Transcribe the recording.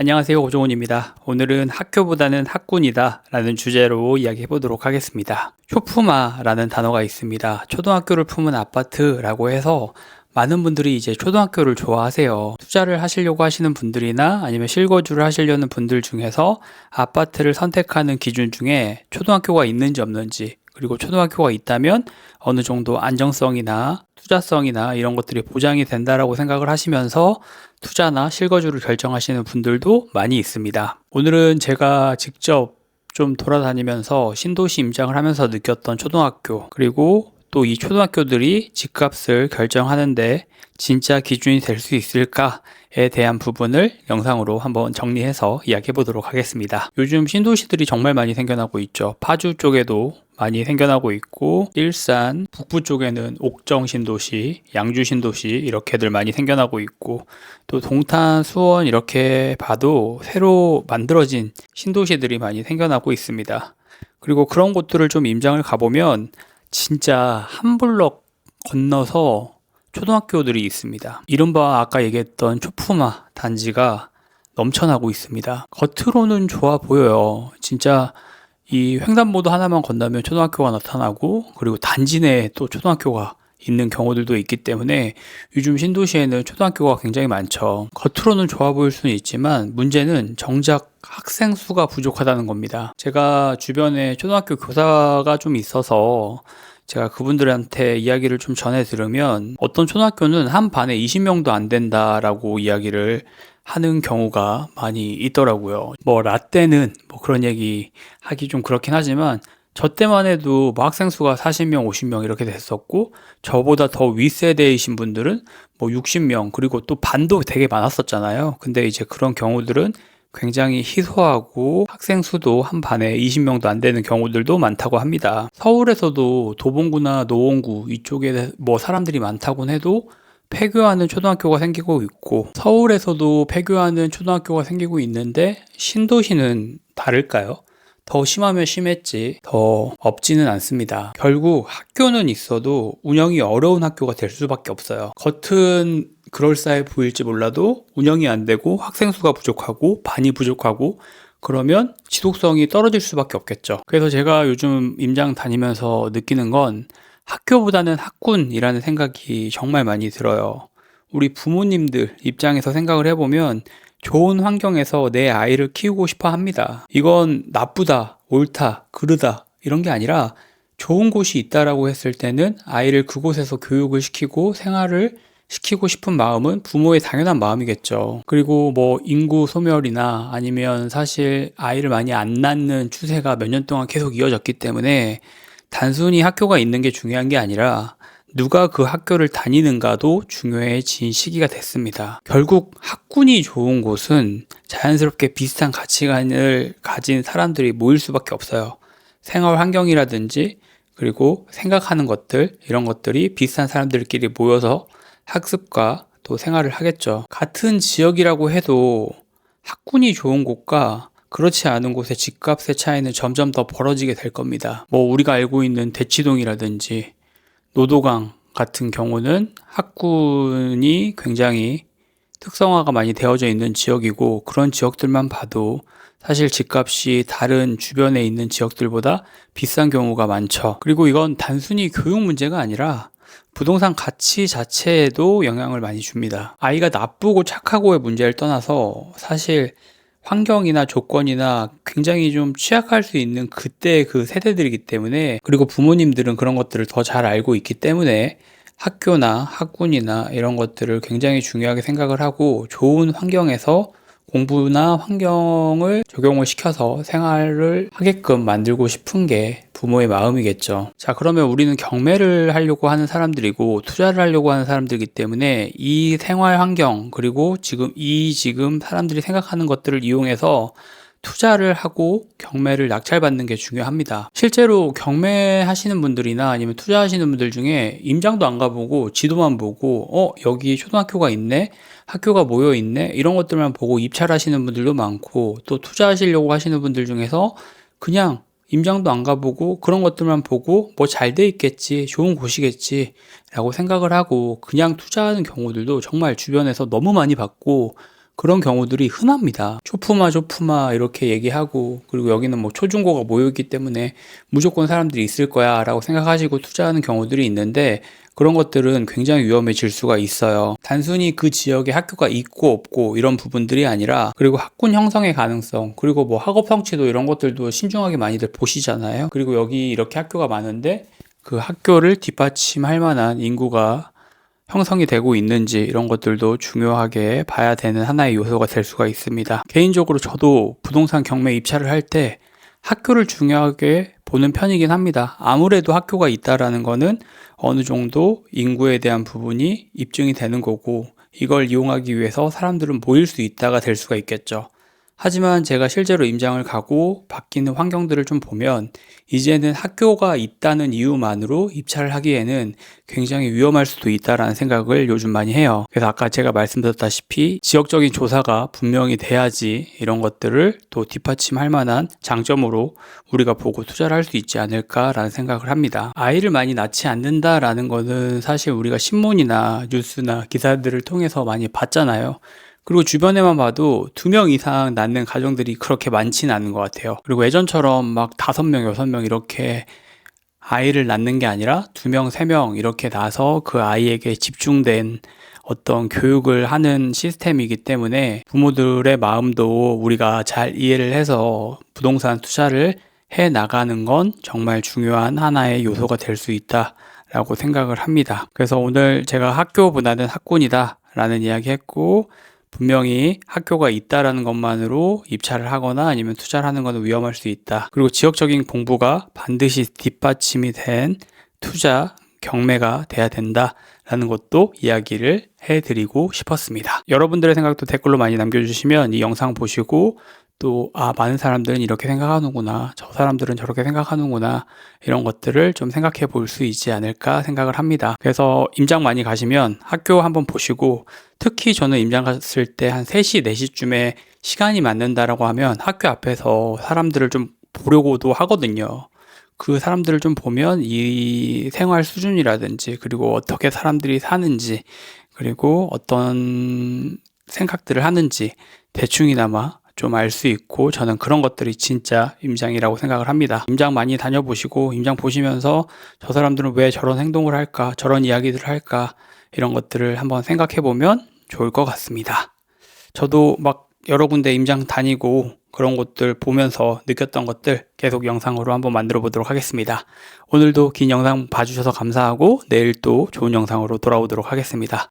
안녕하세요. 고종훈입니다. 오늘은 학교보다는 학군이다 라는 주제로 이야기해 보도록 하겠습니다. 쇼푸마라는 단어가 있습니다. 초등학교를 품은 아파트라고 해서 많은 분들이 이제 초등학교를 좋아하세요. 투자를 하시려고 하시는 분들이나 아니면 실거주를 하시려는 분들 중에서 아파트를 선택하는 기준 중에 초등학교가 있는지 없는지, 그리고 초등학교가 있다면 어느 정도 안정성이나 투자성이나 이런 것들이 보장이 된다라고 생각을 하시면서 투자나 실거주를 결정하시는 분들도 많이 있습니다. 오늘은 제가 직접 좀 돌아다니면서 신도시 임장을 하면서 느꼈던 초등학교, 그리고 또 이 초등학교들이 집값을 결정하는데 진짜 기준이 될 수 있을까에 대한 부분을 영상으로 한번 정리해서 이야기해 보도록 하겠습니다. 요즘 신도시들이 정말 많이 생겨나고 있죠. 파주 쪽에도 많이 생겨나고 있고, 일산 북부 쪽에는 옥정 신도시, 양주 신도시 이렇게들 많이 생겨나고 있고, 또 동탄, 수원 이렇게 봐도 새로 만들어진 신도시들이 많이 생겨나고 있습니다. 그리고 그런 곳들을 좀 임장을 가보면 진짜 한 블럭 건너서 초등학교들이 있습니다. 이른바 아까 얘기했던 초푸마 단지가 넘쳐나고 있습니다. 겉으로는 좋아 보여요. 진짜 이 횡단보도 하나만 건너면 초등학교가 나타나고, 그리고 단지 내에 또 초등학교가 있는 경우들도 있기 때문에 요즘 신도시에는 초등학교가 굉장히 많죠. 겉으로는 좋아 보일 수는 있지만 문제는 정작 학생 수가 부족하다는 겁니다. 제가 주변에 초등학교 교사가 좀 있어서 제가 그분들한테 이야기를 좀 전해 들으면 어떤 초등학교는 한 반에 20명도 안 된다라고 이야기를 하는 경우가 많이 있더라고요. 뭐 라떼는 뭐 그런 얘기 하기 좀 그렇긴 하지만 저 때만 해도 뭐 학생 수가 40명, 50명 이렇게 됐었고, 저보다 더 윗세대이신 분들은 뭐 60명, 그리고 또 반도 되게 많았었잖아요. 근데 이제 그런 경우들은 굉장히 희소하고 학생 수도 한 반에 20명도 안 되는 경우들도 많다고 합니다. 서울에서도 도봉구나 노원구 이쪽에 뭐 사람들이 많다곤 해도 폐교하는 초등학교가 생기고 있고, 서울에서도 폐교하는 초등학교가 생기고 있는데 신도시는 다를까요? 더 심하면 심했지 더 없지는 않습니다. 결국 학교는 있어도 운영이 어려운 학교가 될 수밖에 없어요. 겉은 그럴싸해 보일지 몰라도 운영이 안 되고 학생 수가 부족하고 반이 부족하고 그러면 지속성이 떨어질 수밖에 없겠죠. 그래서 제가 요즘 임장 다니면서 느끼는 건 학교보다는 학군이라는 생각이 정말 많이 들어요. 우리 부모님들 입장에서 생각을 해보면 좋은 환경에서 내 아이를 키우고 싶어 합니다. 이건 나쁘다, 옳다, 그르다 이런 게 아니라 좋은 곳이 있다라고 했을 때는 아이를 그곳에서 교육을 시키고 생활을 시키고 싶은 마음은 부모의 당연한 마음이겠죠. 그리고 뭐 인구 소멸이나 아니면 사실 아이를 많이 안 낳는 추세가 몇 년 동안 계속 이어졌기 때문에 단순히 학교가 있는 게 중요한 게 아니라 누가 그 학교를 다니는가도 중요해진 시기가 됐습니다. 결국 학군이 좋은 곳은 자연스럽게 비슷한 가치관을 가진 사람들이 모일 수밖에 없어요. 생활 환경이라든지 그리고 생각하는 것들, 이런 것들이 비슷한 사람들끼리 모여서 학습과 또 생활을 하겠죠. 같은 지역이라고 해도 학군이 좋은 곳과 그렇지 않은 곳의 집값의 차이는 점점 더 벌어지게 될 겁니다. 뭐 우리가 알고 있는 대치동이라든지 노도강 같은 경우는 학군이 굉장히 특성화가 많이 되어져 있는 지역이고, 그런 지역들만 봐도 사실 집값이 다른 주변에 있는 지역들보다 비싼 경우가 많죠. 그리고 이건 단순히 교육 문제가 아니라 부동산 가치 자체에도 영향을 많이 줍니다. 아이가 나쁘고 착하고의 문제를 떠나서 사실 환경이나 조건이나 굉장히 좀 취약할 수 있는 그때 그 세대들이기 때문에, 그리고 부모님들은 그런 것들을 더 잘 알고 있기 때문에 학교나 학군이나 이런 것들을 굉장히 중요하게 생각을 하고 좋은 환경에서 공부나 환경을 적용을 시켜서 생활을 하게끔 만들고 싶은 게 부모의 마음이겠죠. 자, 그러면 우리는 경매를 하려고 하는 사람들이고 투자를 하려고 하는 사람들이기 때문에 이 생활 환경, 그리고 지금 사람들이 생각하는 것들을 이용해서 투자를 하고 경매를 낙찰받는 게 중요합니다. 실제로 경매하시는 분들이나 아니면 투자하시는 분들 중에 임장도 안 가보고 지도만 보고 여기 초등학교가 있네, 학교가 모여 있네, 이런 것들만 보고 입찰하시는 분들도 많고, 또 투자하시려고 하시는 분들 중에서 그냥 임장도 안 가보고 그런 것들만 보고 뭐 잘 돼 있겠지, 좋은 곳이겠지 라고 생각을 하고 그냥 투자하는 경우들도 정말 주변에서 너무 많이 봤고, 그런 경우들이 흔합니다. 초품화 이렇게 얘기하고, 그리고 여기는 뭐 초중고가 모여있기 때문에 무조건 사람들이 있을 거야 라고 생각하시고 투자하는 경우들이 있는데, 그런 것들은 굉장히 위험해질 수가 있어요. 단순히 그 지역에 학교가 있고 없고 이런 부분들이 아니라, 그리고 학군 형성의 가능성, 그리고 뭐 학업 성취도 이런 것들도 신중하게 많이들 보시잖아요. 그리고 여기 이렇게 학교가 많은데 그 학교를 뒷받침할 만한 인구가 형성이 되고 있는지, 이런 것들도 중요하게 봐야 되는 하나의 요소가 될 수가 있습니다. 개인적으로 저도 부동산 경매 입찰을 할 때 학교를 중요하게 보는 편이긴 합니다. 아무래도 학교가 있다라는 거는 어느 정도 인구에 대한 부분이 입증이 되는 거고, 이걸 이용하기 위해서 사람들은 모일 수 있다가 될 수가 있겠죠. 하지만 제가 실제로 임장을 가고 바뀌는 환경들을 좀 보면, 이제는 학교가 있다는 이유만으로 입찰을 하기에는 굉장히 위험할 수도 있다라는 생각을 요즘 많이 해요. 그래서 아까 제가 말씀드렸다시피 지역적인 조사가 분명히 돼야지 이런 것들을 또 뒷받침할 만한 장점으로 우리가 보고 투자를 할 수 있지 않을까라는 생각을 합니다. 아이를 많이 낳지 않는다라는 거는 사실 우리가 신문이나 뉴스나 기사들을 통해서 많이 봤잖아요. 그리고 주변에만 봐도 2명 이상 낳는 가정들이 그렇게 많지는 않은 것 같아요. 그리고 예전처럼 막 5명, 6명 이렇게 아이를 낳는 게 아니라 2명, 3명 이렇게 낳아서 그 아이에게 집중된 어떤 교육을 하는 시스템이기 때문에 부모들의 마음도 우리가 잘 이해를 해서 부동산 투자를 해 나가는 건 정말 중요한 하나의 요소가 될 수 있다라고 생각을 합니다. 그래서 오늘 제가 학교보다는 학군이다 라는 이야기 했고, 분명히 학교가 있다라는 것만으로 입찰을 하거나 아니면 투자를 하는 것은 위험할 수 있다. 그리고 지역적인 공부가 반드시 뒷받침이 된 투자, 경매가 돼야 된다라는 것도 이야기를 해드리고 싶었습니다. 여러분들의 생각도 댓글로 많이 남겨주시면 이 영상 보시고 또 많은 사람들은 이렇게 생각하는구나, 저 사람들은 저렇게 생각하는구나, 이런 것들을 좀 생각해 볼 수 있지 않을까 생각을 합니다. 그래서 임장 많이 가시면 학교 한번 보시고, 특히 저는 임장 갔을 때 한 3시, 4시쯤에 시간이 맞는다라고 하면 학교 앞에서 사람들을 좀 보려고도 하거든요. 그 사람들을 좀 보면 이 생활 수준이라든지, 그리고 어떻게 사람들이 사는지, 그리고 어떤 생각들을 하는지 대충이나마 좀 알 수 있고, 저는 그런 것들이 진짜 임장이라고 생각을 합니다. 임장 많이 다녀보시고, 임장 보시면서 저 사람들은 왜 저런 행동을 할까, 저런 이야기들을 할까, 이런 것들을 한번 생각해 보면 좋을 것 같습니다. 저도 막 여러 군데 임장 다니고 그런 곳들 보면서 느꼈던 것들 계속 영상으로 한번 만들어 보도록 하겠습니다. 오늘도 긴 영상 봐주셔서 감사하고, 내일 또 좋은 영상으로 돌아오도록 하겠습니다.